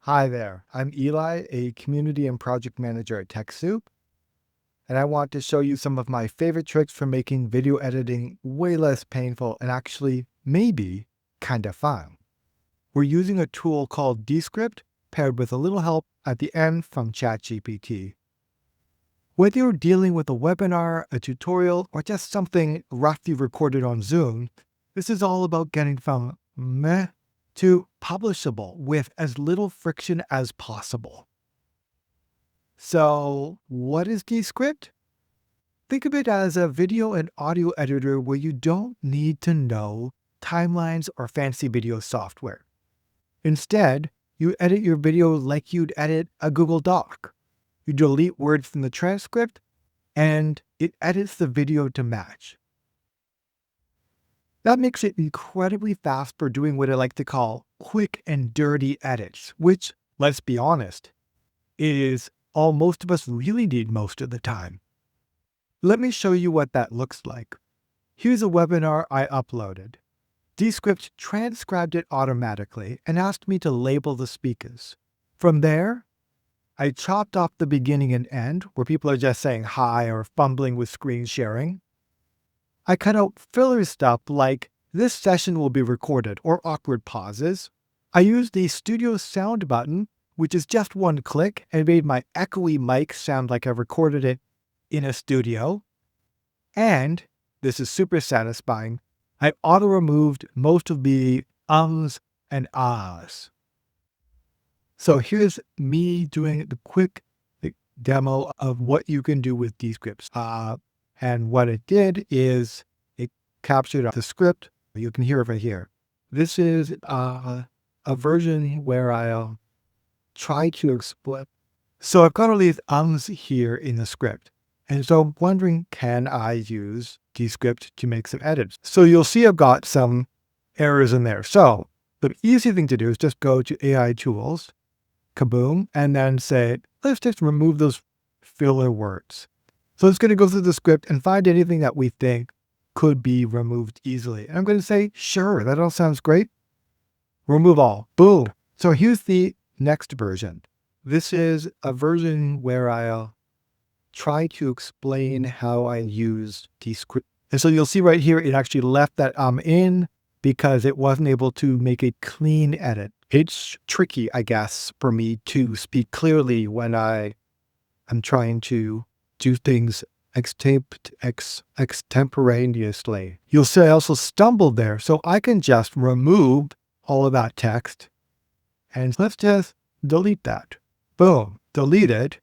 Hi there, I'm Eli, a community and project manager at TechSoup, and I want to show you some of my favorite tricks for making video editing way less painful and actually maybe kind of fun. We're using a tool called Descript paired with a little help at the end from ChatGPT. Whether you're dealing with a webinar, a tutorial, or just something roughly recorded on Zoom, this is all about getting from meh to publishable with as little friction as possible. So, what is Descript? Think of it as a video and audio editor where you don't need to know timelines or fancy video software. Instead, you edit your video like you'd edit a Google Doc. You delete words from the transcript, and it edits the video to match. That makes it incredibly fast for doing what I like to call quick and dirty edits, which, let's be honest, is all most of us really need most of the time. Let me show you what that looks like. Here's a webinar I uploaded. Descript transcribed it automatically and asked me to label the speakers. From there, I chopped off the beginning and end, where people are just saying hi or fumbling with screen sharing. I cut out filler stuff like, this session will be recorded, or awkward pauses. I used the studio sound button, which is just one click, and made my echoey mic sound like I recorded it in a studio. And, this is super satisfying, I auto-removed most of the ums and ahs. So here's me doing the quick demo of what you can do with Descript. And what it did is it captured the script. You can hear it right here. This is a version where I'll try to explain. So I've got all these ums here in the script. And so I'm wondering, can I use Descript to make some edits? So you'll see I've got some errors in there. So the easy thing to do is just go to AI tools, kaboom, and then say, let's just remove those filler words. So it's going to go through the script and find anything that we think could be removed easily. And I'm going to say, sure, that all sounds great. Remove all. Boom. So here's the next version. This is a version where I'll try to explain how I use Descript. And so you'll see right here, it actually left that in because it wasn't able to make a clean edit. It's tricky, I guess, for me to speak clearly when I'm trying to do things extemporaneously. You'll see I also stumbled there, so I can just remove all of that text. And let's just delete that. Boom, delete it.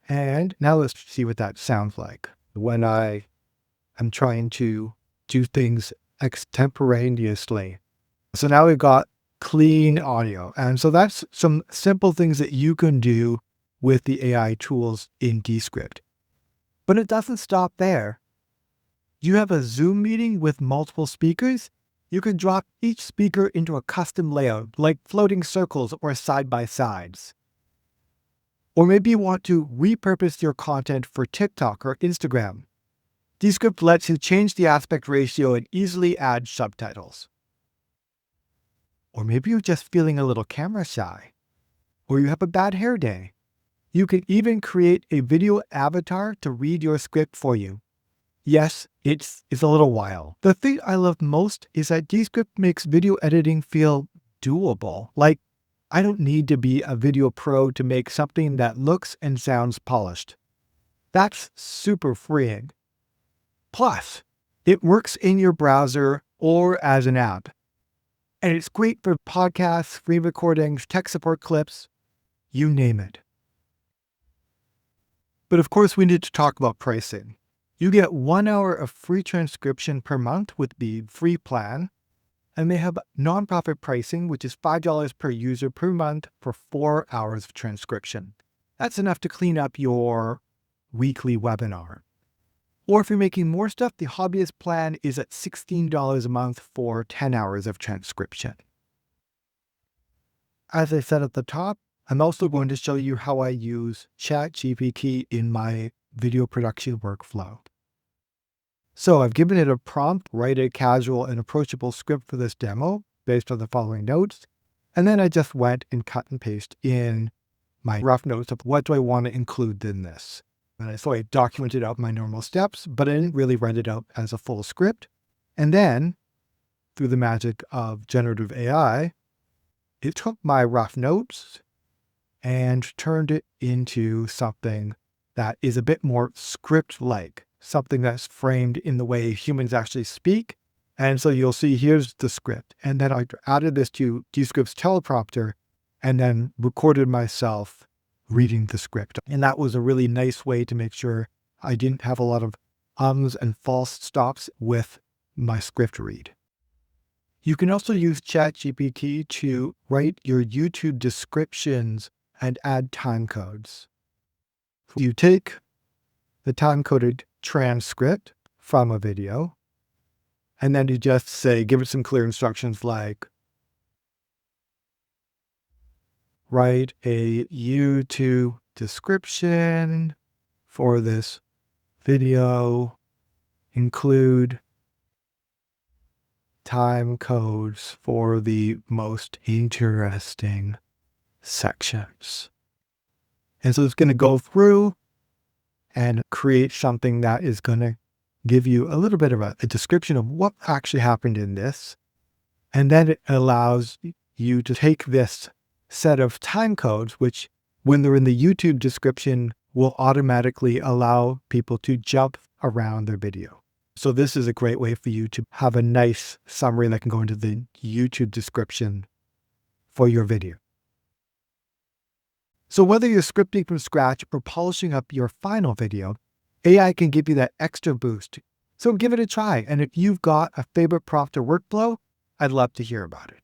And now let's see what that sounds like when I'm trying to do things extemporaneously. So now we've got clean audio. And so that's some simple things that you can do with the AI tools in Descript. But it doesn't stop there. You have a Zoom meeting with multiple speakers? You can drop each speaker into a custom layout, like floating circles or side-by-sides. Or maybe you want to repurpose your content for TikTok or Instagram. Descript lets you change the aspect ratio and easily add subtitles. Or maybe you're just feeling a little camera shy. Or you have a bad hair day. You can even create a video avatar to read your script for you. Yes, it's a little wild. The thing I love most is that Descript makes video editing feel doable. Like, I don't need to be a video pro to make something that looks and sounds polished. That's super freeing. Plus, it works in your browser or as an app. And it's great for podcasts, screen recordings, tech support clips, you name it. But of course, we need to talk about pricing. You get 1 hour of free transcription per month with the free plan, and they have nonprofit pricing, which is $5 per user per month for 4 hours of transcription. That's enough to clean up your weekly webinar. Or if you're making more stuff, the Hobbyist plan is at $16 a month for 10 hours of transcription. As I said at the top, I'm also going to show you how I use ChatGPT in my video production workflow. So I've given it a prompt, write a casual and approachable script for this demo based on the following notes. And then I just went and cut and paste in my rough notes of what do I want to include in this. So I documented out my normal steps, but I didn't really write it out as a full script. And then, through the magic of generative AI, it took my rough notes and turned it into something that is a bit more script-like, something that's framed in the way humans actually speak. And so you'll see here's the script. And then I added this to Descript's teleprompter and then recorded myself reading the script. And that was a really nice way to make sure I didn't have a lot of ums and false stops with my script read. You can also use ChatGPT to write your YouTube descriptions and add time codes. You take the time-coded transcript from a video, and then you just say, give it some clear instructions like, write a YouTube description for this video, include time codes for the most interesting sections. And so it's going to go through and create something that is going to give you a little bit of a description of what actually happened in this. And then it allows you to take this set of time codes, which when they're in the YouTube description will automatically allow people to jump around their video. So this is a great way for you to have a nice summary that can go into the YouTube description for your video. So whether you're scripting from scratch or polishing up your final video, AI can give you that extra boost. So give it a try. And if you've got a favorite prompt or workflow, I'd love to hear about it.